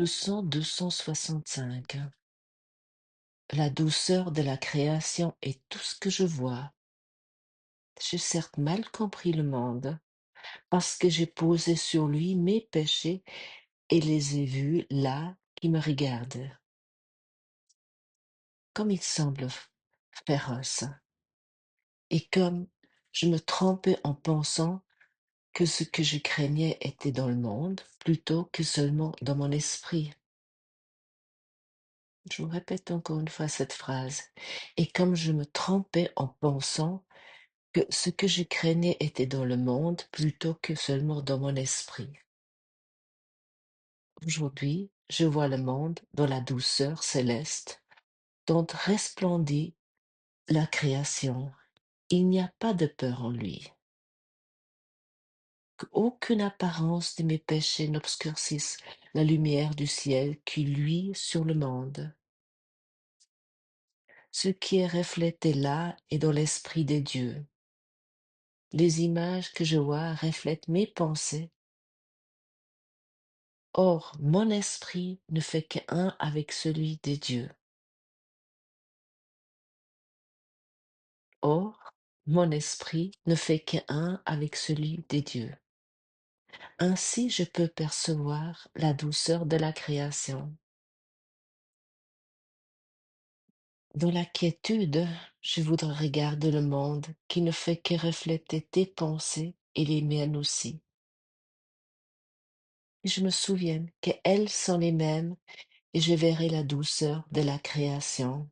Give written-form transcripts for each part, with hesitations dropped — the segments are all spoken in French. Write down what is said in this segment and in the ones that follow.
Leçon 265. La douceur de la création est tout ce que je vois. J'ai certes mal compris le monde, parce que j'ai posé sur lui mes péchés et les ai vus là qui me regardent. Comme il semble féroce, et comme je me trompais en pensant que ce que je craignais était dans le monde, plutôt que seulement dans mon esprit. Je vous répète encore une fois cette phrase. Et comme je me trompais en pensant que ce que je craignais était dans le monde plutôt que seulement dans mon esprit. Aujourd'hui, je vois le monde dans la douceur céleste dont resplendit la création. Il n'y a pas de peur en lui. Qu'aucune apparence de mes péchés n'obscurcisse la lumière du ciel qui luit sur le monde. Ce qui est reflété là est dans l'esprit des dieux. Les images que je vois reflètent mes pensées. Or, mon esprit ne fait qu'un avec celui des dieux. Or, mon esprit ne fait qu'un avec celui des dieux. Ainsi je peux percevoir la douceur de la création. Dans la quiétude, je voudrais regarder le monde qui ne fait que refléter tes pensées et les miennes aussi. Et je me souviens qu'elles sont les mêmes et je verrai la douceur de la création.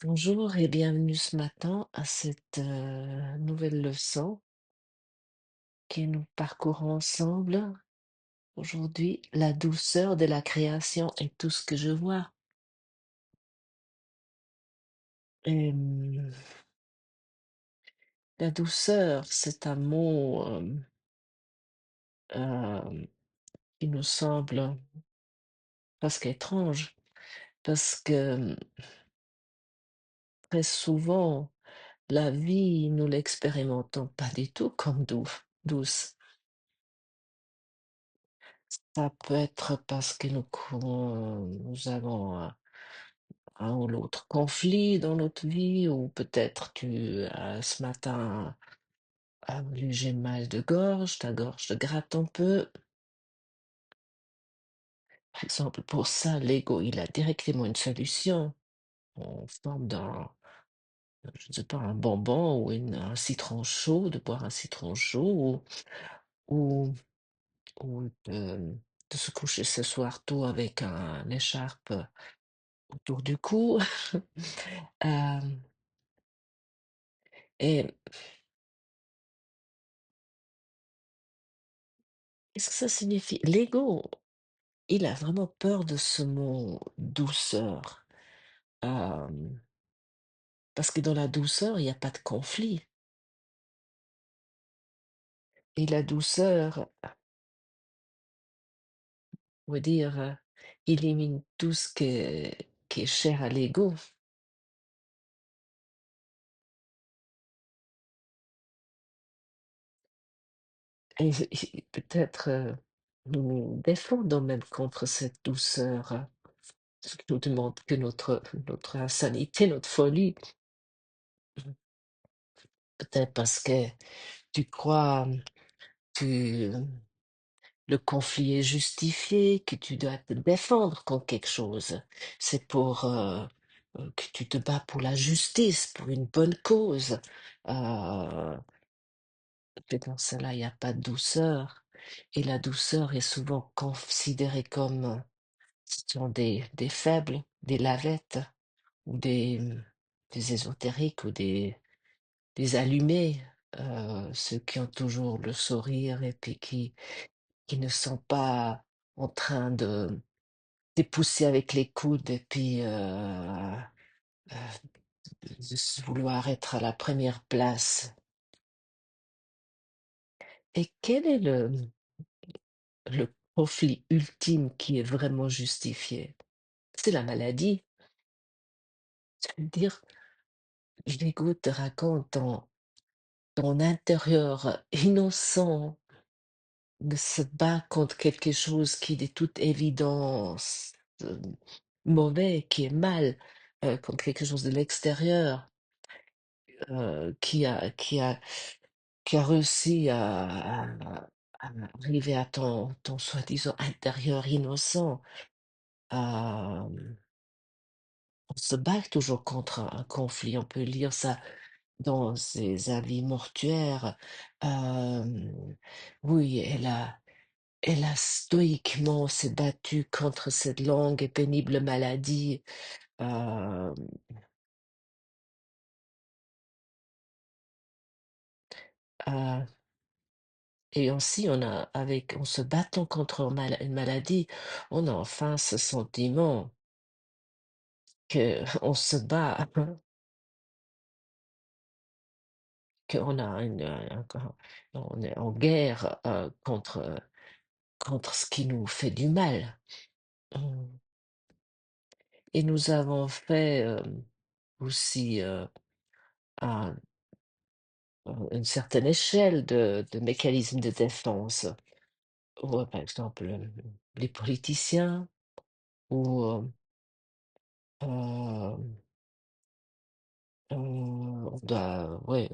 Bonjour et bienvenue ce matin à cette nouvelle leçon que nous parcourons ensemble. Aujourd'hui, la douceur de la création est tout ce que je vois. Et, la douceur, c'est un mot euh, qui nous semble presque étrange parce que très souvent, la vie, nous l'expérimentons pas du tout comme douce. Ça peut être parce que nous avons un ou l'autre conflit dans notre vie, ou peut-être ce matin, un léger mal de gorge, ta gorge te gratte un peu. Par exemple, pour ça, l'ego, il a directement une solution en forme je ne sais pas, un bonbon ou un citron chaud, de boire un citron chaud, ou, ou de se coucher ce soir tôt avec un écharpe autour du cou. Euh, et qu'est-ce que ça signifie? L'ego, il a vraiment peur de ce mot douceur. Parce que dans la douceur, il y a pas de conflit, et la douceur, on va dire, élimine tout ce qui est cher à l'ego. Et peut-être, nous nous défendons même contre cette douceur, ce qui nous demande que notre insanité, notre folie. Peut-être parce que tu crois, que le conflit est justifié, que tu dois te défendre contre quelque chose. C'est que tu te bats pour la justice, pour une bonne cause. Mais dans cela, il y a pas de douceur, et la douceur est souvent considérée comme, ce sont des faibles, des lavettes, ou des ésotériques, ou des allumés, ceux qui ont toujours le sourire et puis qui ne sont pas en train d'épousser avec les coudes et puis, vouloir être à la première place. Et quel est le conflit ultime qui est vraiment justifié? C'est la maladie. C'est-à-dire, l'ego te raconte ton intérieur innocent, se bat contre quelque chose qui, de toute évidence, mauvais, qui est mal, contre quelque chose de l'extérieur, qui a réussi à arriver à ton soi-disant intérieur innocent. On se bat toujours contre un conflit. On peut lire ça dans ses avis mortuaires. Oui, elle a stoïquement s'est battue contre cette longue et pénible maladie. Hem, heu et aussi en se battant contre une maladie, on a enfin ce sentiment qu'on se bat, qu'on a on est en guerre, contre ce qui nous fait du mal. Mmh. Et nous avons fait, aussi, à une certaine échelle de mécanismes de défense. Ouais, par exemple, les politiciens ou, hem, on doit ouais,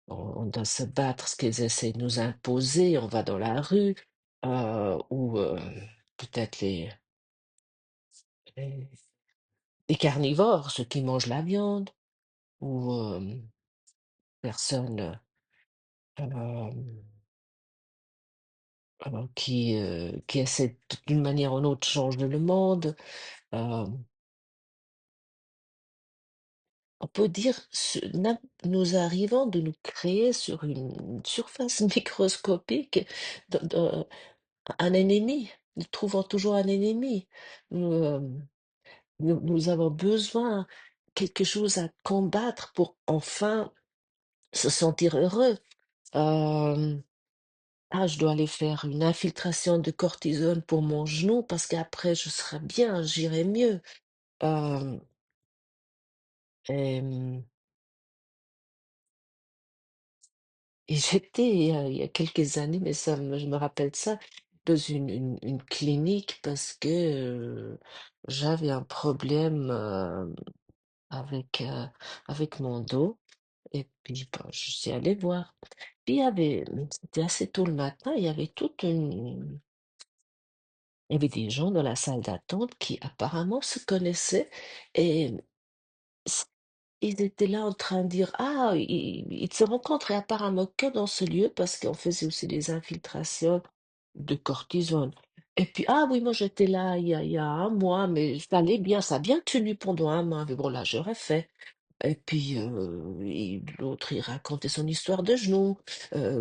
on doit se battre ce qu'ils essaient de nous imposer. On va dans la rue, ou, peut-être les les carnivores, ceux qui mangent la viande ou, personnes, qui essaient d'une manière ou d'une autre de changer le monde. Hem, on peut dire nous arrivons de nous créer sur une surface microscopique de un ennemi. Nous trouvons toujours un ennemi. Nous, nous avons besoin quelque chose à combattre pour enfin se sentir heureux. Hem, «Ah, je dois aller faire une infiltration de cortisone pour mon genou parce qu'après je serai bien, j'irai mieux». Hem, hem Et j'étais, il y a quelques années, mais je me rappelle de ça, dans une clinique parce que, j'avais un problème, avec mon dos et puis, bah, je suis allée voir. Puis c'était assez tôt le matin, il y avait des gens dans la salle d'attente qui apparemment se connaissaient et ils étaient là en train de dire: «Ah, ils se rencontrent apparemment que dans ce lieu parce qu'on faisait aussi des infiltrations de cortisone». Et puis: «Ah oui, moi j'étais là il y a 1 mois, mais ça allait bien, ça a bien tenu pendant 1 mois, mais bon là j'aurais fait». Et puis, l'autre, il racontait son histoire de genou,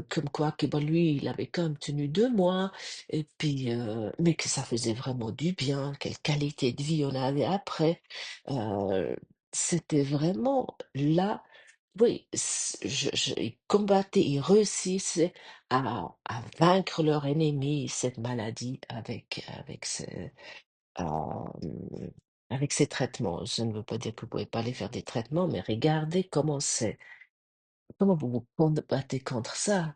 comme quoi que, bah, lui, il avait quand même tenu 2 mois et puis, mais que ça faisait vraiment du bien, quelle qualité de vie on avait après. Heu, C'était vraiment là oui, ils combattaient, ils réussissaient à vaincre leur ennemi, cette maladie Hem, avec ces traitements. Je ne veux pas dire que vous pouvez pas aller faire des traitements, mais regardez comment vous vous combattez contre ça.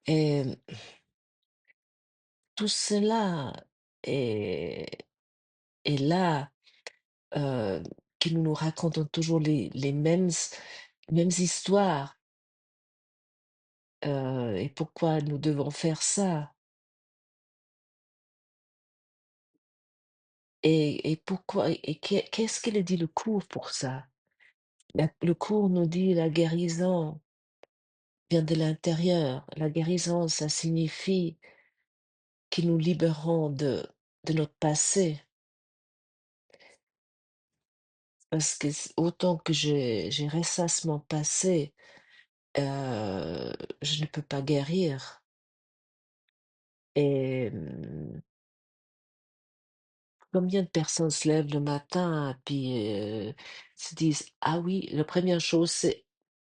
Et tout cela est est là, heu, qui nous racontent toujours les mêmes histoires, et pourquoi nous devons faire ça et pourquoi et qu'est-ce qu'il dit le cours pour ça? Le cours nous dit: «La guérison vient de l'intérieur». La guérison, ça signifie qui nous libérons de notre passé. Parce que autant que j'ai ressassé mon passé, je ne peux pas guérir. Et combien de personnes se lèvent le matin puis se disent: «Ah oui», la première chose, c'est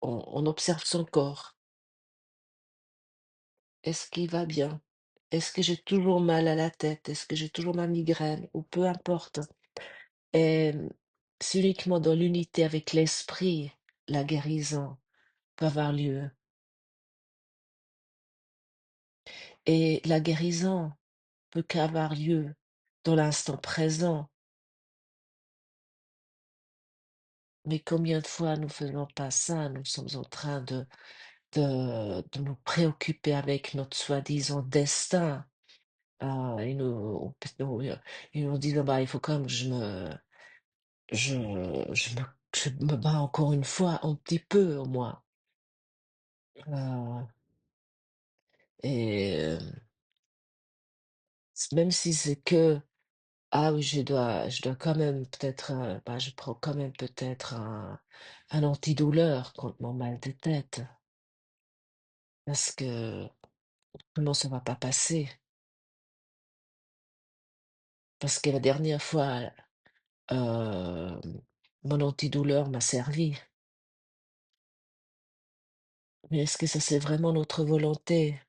on observe son corps. Est-ce qu'il va bien? Est-ce que j'ai toujours mal à la tête? Est-ce que j'ai toujours ma migraine? Ou peu importe. Et c'est uniquement dans l'unité avec l'esprit, la guérison peut avoir lieu. et la guérison peut qu'avoir lieu dans l'instant présent. Mais combien de fois nous faisons pas ça? Nous sommes en train de nous préoccuper avec notre soi-disant destin. Et ils nous disent: «Ah bah, il faut quand même que je je me bats encore une fois, un petit peu au moins». Heu et même si c'est que: «Ah oui, je dois quand même peut-être, bah, je prends quand même peut-être un antidouleur contre mon mal de tête, parce que autrement ça va pas passer». Parce que la dernière fois, hem, mon antidouleur m'a servi. Mais est-ce que ça, c'est vraiment notre volonté?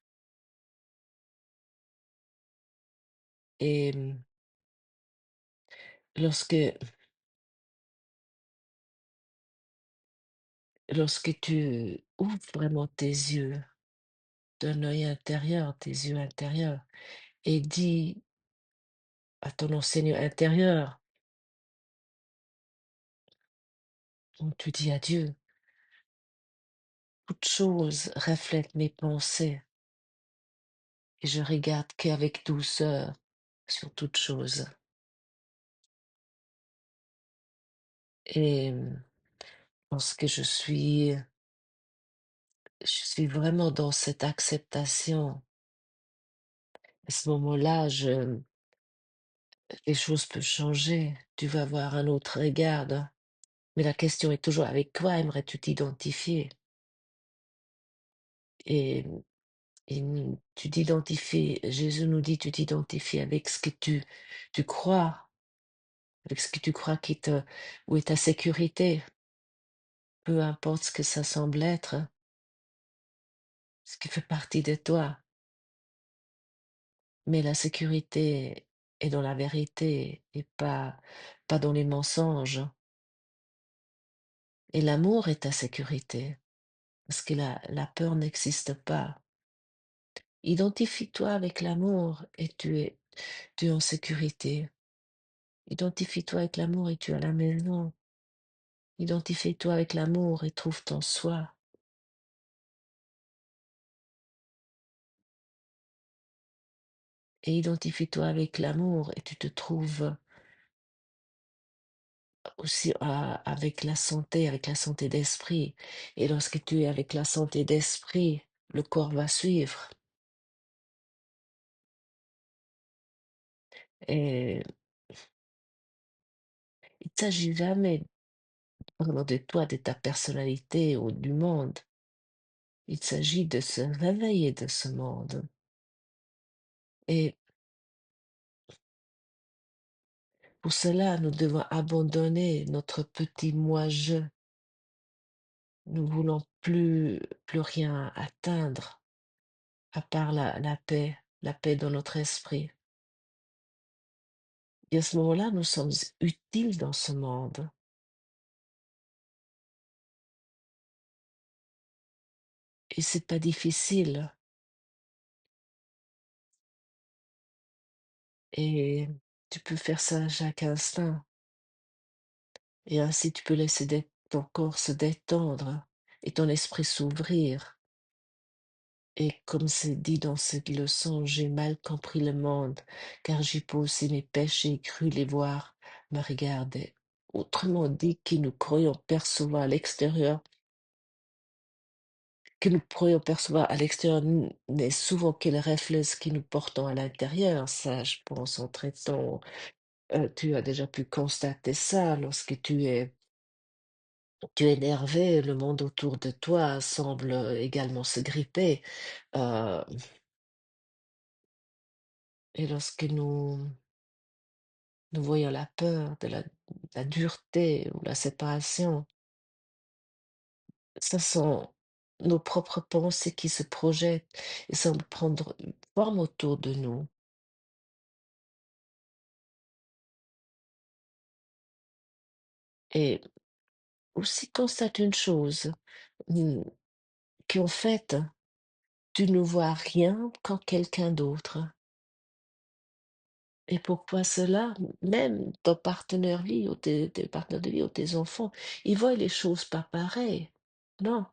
Et lorsque lorsque tu ouvres vraiment tes yeux, ton œil intérieur, tes yeux intérieurs, et dis à ton enseignant intérieur, où tu dis à Dieu: «Toute chose reflète mes pensées et je regarde qu'avec douceur sur toute chose». Et lorsque je suis vraiment dans cette acceptation, à ce moment-là, les choses peuvent changer. Tu vas avoir un autre regard, hein. Mais la question est toujours: avec quoi aimerais-tu t'identifier? Et tu t'identifies, Jésus nous dit: «Tu t'identifies avec ce que tu crois, avec ce que tu crois où est ta sécurité, peu importe ce que ça semble être, hein, ce qui fait partie de toi. Mais la sécurité est dans la vérité et pas dans les mensonges, et l'amour est ta sécurité, parce que la peur n'existe pas. Identifie-toi avec l'amour et tu es en sécurité. Identifie-toi avec l'amour et tu es à la maison. Identifie-toi avec l'amour et trouve ton soi. Et identifie-toi avec l'amour et tu te trouves aussi avec la santé d'esprit. Et lorsque tu es avec la santé d'esprit, le corps va suivre. Et il ne s'agit jamais vraiment de toi, de ta personnalité ou du monde. Il s'agit de se réveiller de ce monde. Et pour cela, nous devons abandonner notre petit moi-je. Nous voulons plus rien atteindre à part la paix dans notre esprit. Et à ce moment-là, nous sommes utiles dans ce monde. Et c'est pas difficile. Et tu peux faire ça à chaque instant. Et ainsi, tu peux laisser ton corps se détendre et ton esprit s'ouvrir. Et comme c'est dit dans cette leçon, j'ai mal compris le monde, car j'y posé mes péchés et cru les voir me regarder. Autrement dit, que nous croyons percevoir à l'extérieur n'est souvent que le reflet de ce que nous portons à l'intérieur. Ça, je pense, en traitant, tu as déjà pu constater ça lorsque tu es énervé, le monde autour de toi semble également se gripper. euh, et lorsque nous voyons la peur, la dureté ou la séparation, ce sont nos propres pensées qui se projettent et semblent prendre forme autour de nous. Et aussi constate une chose, mmh, qu'en fait, tu ne vois rien qu'en quelqu'un d'autre. Et pourquoi cela? Même ton partenaire vie ou tes partenaires de vie ou tes enfants, ils voient les choses pas pareilles. Non,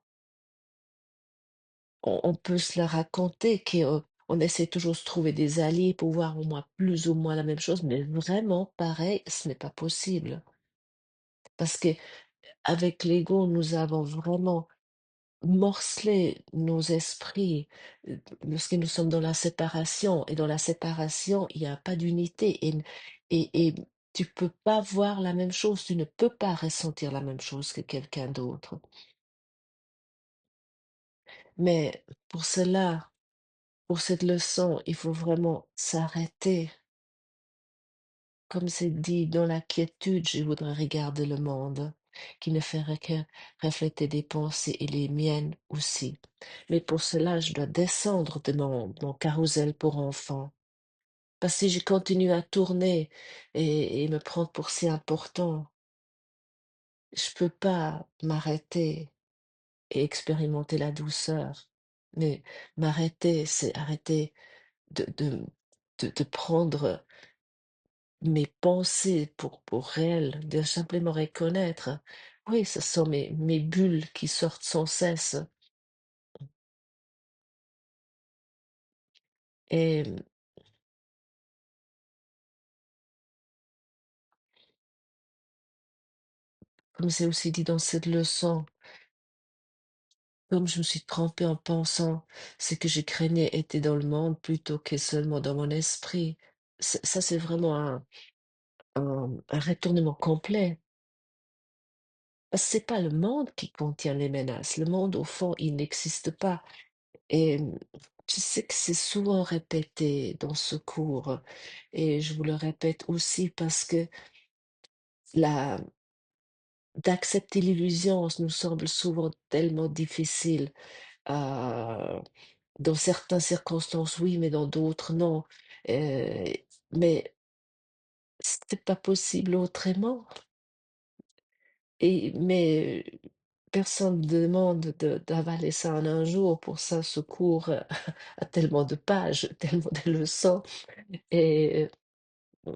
on peut se la raconter qu'on essaie toujours de se trouver des alliés pour voir au moins plus ou moins la même chose, mais vraiment pareil, ce n'est pas possible. Parce que avec l'ego, nous avons vraiment morceler nos esprits, lorsque nous sommes dans la séparation et dans la séparation, il y a pas d'unité et tu peux pas voir la même chose, tu ne peux pas ressentir la même chose que quelqu'un d'autre. Mais pour cela, pour cette leçon, il faut vraiment s'arrêter. Comme c'est dit, dans la quiétude, je voudrais regarder le monde, qui ne ferait que refléter des pensées et les miennes aussi. Mais pour cela, je dois descendre de mon carrousel pour enfants. Parce que si je continue à tourner et me prendre pour si important, je peux pas m'arrêter et expérimenter la douceur. Mais m'arrêter, c'est arrêter de, de, de prendre mes pensées pour réelles, de simplement reconnaître. Oui, ce sont mes bulles qui sortent sans cesse. Et comme c'est aussi dit dans cette leçon, comme je me suis trompée en pensant ce que je craignais était dans le monde plutôt que seulement dans mon esprit. Ça, c'est vraiment un retournement complet. Parce que c'est pas le monde qui contient les menaces. Le monde, au fond, il n'existe pas. Et je sais que c'est souvent répété dans ce cours et je vous le répète aussi parce que la d'accepter l'illusion nous semble souvent tellement difficile. Heu, Dans certaines circonstances, oui, mais dans d'autres, non. Heu, mais c'est pas possible autrement personne ne demande d'avaler ça en un jour. Pour ça, ce cours, a tellement de pages, tellement de leçons et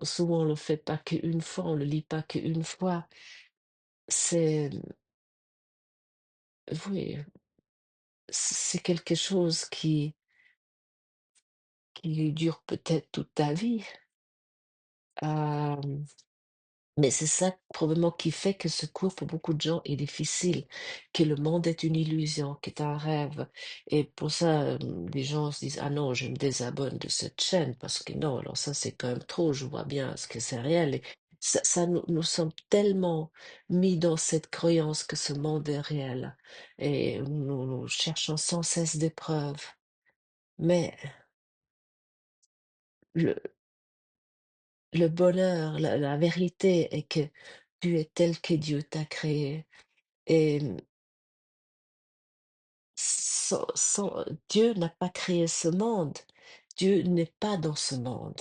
souvent, on le fait pas qu'une fois, on le lit pas qu'une fois. C'est oui, c'est quelque chose qui dure peut-être toute ta vie. Hem, mais c'est ça probablement qui fait que ce cours pour beaucoup de gens est difficile, que le monde est une illusion, qu'est un rêve et pour ça, les gens se disent: «Ah non, je me désabonne de cette chaîne parce que non, alors ça c'est quand même trop, je vois bien ce que c'est réel» et ça nous sommes tellement mis dans cette croyance que ce monde est réel et nous cherchons sans cesse des preuves. Mais le le bonheur, la vérité est que tu es tel que Dieu t'a créé et Dieu n'a pas créé ce monde. Dieu n'est pas dans ce monde.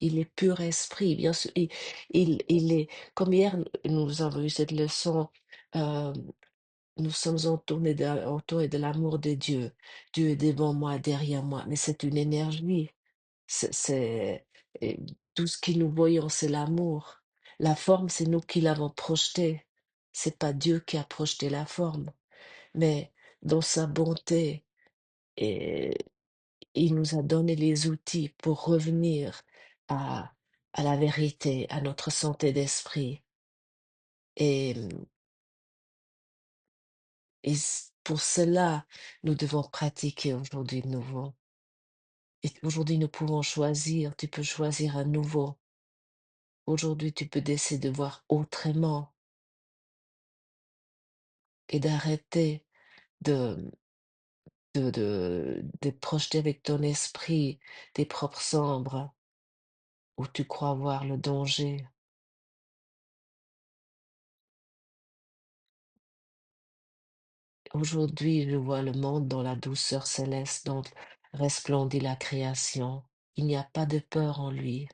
Il est pur esprit, bien sûr. Il est, comme hier, nous avons eu cette leçon, euh, nous sommes entourés de l'amour de Dieu. Dieu est devant moi, derrière moi, mais c'est une énergie. Et tout ce que nous voyons, c'est l'amour. La forme, c'est nous qui l'avons projetée. C'est pas Dieu qui a projeté la forme, mais dans sa bonté, et il nous a donné les outils pour revenir à, à la vérité, à notre santé d'esprit. Et, pour cela, nous devons pratiquer aujourd'hui de nouveau. Et aujourd'hui, nous pouvons choisir. Tu peux choisir à nouveau. Aujourd'hui, tu peux décider de voir autrement et d'arrêter de, de projeter avec ton esprit tes propres ombres où tu crois voir le danger. Aujourd'hui, je vois le monde dans la douceur céleste dont resplendit la création. Il n'y a pas de peur en lui.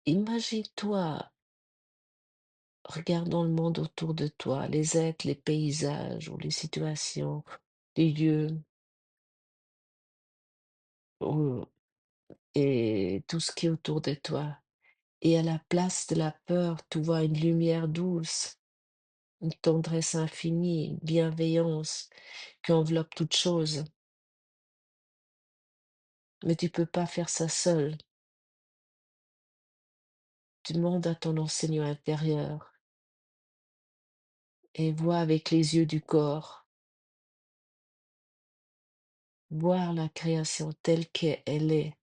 Imagine-toi Regarde dans le monde autour de toi, les êtres, les paysages ou les situations, les lieux ou et tout ce qui est autour de toi. Et à la place de la peur, tu vois une lumière douce, une tendresse infinie, une bienveillance qui enveloppe toute chose. Mais tu peux pas faire ça seul. Tu demandes à ton enseignant intérieur et vois avec les yeux du corps, voir la création telle qu'elle est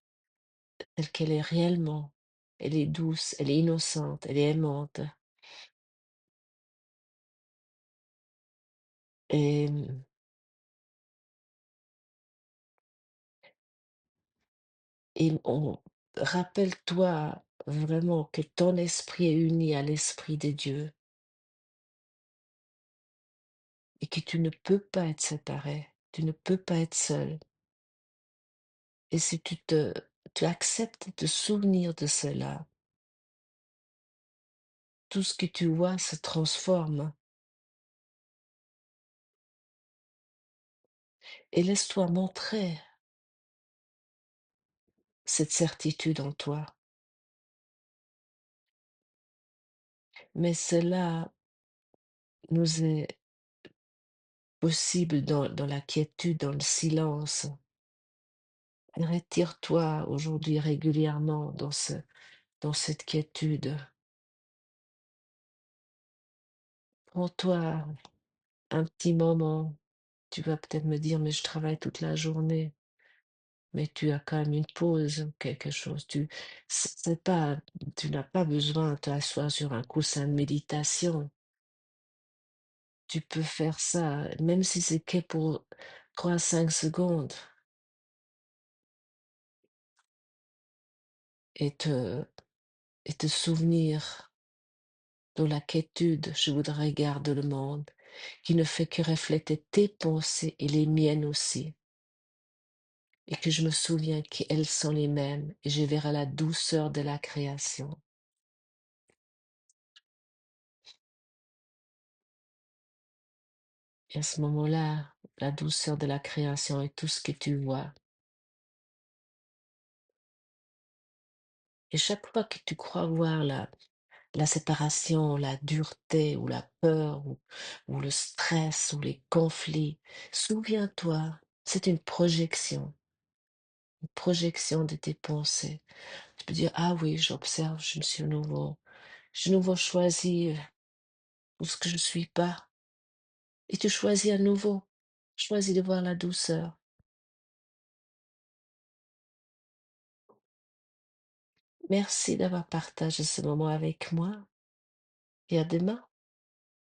réellement. Elle est douce, elle est innocente, elle est aimante. Et, rappelle-toi vraiment que ton esprit est uni à l'esprit de Dieu et que tu ne peux pas être séparé, tu ne peux pas être seul. Et si tu acceptes de te souvenir de cela, tout ce que tu vois se transforme. Et laisse-toi montrer cette certitude en toi. Mais cela nous est possible dans la quiétude, dans le silence. Retire-toi aujourd'hui régulièrement dans cette quiétude. Prends-toi un petit moment. Tu vas peut-être me dire, mais je travaille toute la journée. Mais tu as quand même une pause, quelque chose. C'est pas, tu n'as pas besoin de t'asseoir sur un coussin de méditation. Tu peux faire ça, même si c'est que pour 3 à 5 secondes et te souvenir de la quiétude, je voudrais garder le monde, qui ne fait que refléter tes pensées et les miennes aussi. Et que je me souviens qu'elles sont les mêmes et je verrai la douceur de la création. Et à ce moment-là, la douceur de la création est tout ce que tu vois. Et chaque fois que tu crois voir la séparation, la dureté ou la peur ou le stress ou les conflits, souviens-toi, c'est une projection de tes pensées. Tu peux dire, ah oui, j'observe, je me suis à nouveau, j'ai à nouveau choisi tout ce que je ne suis pas. Et tu choisis à nouveau, choisis de voir la douceur. Merci d'avoir partagé ce moment avec moi et à demain.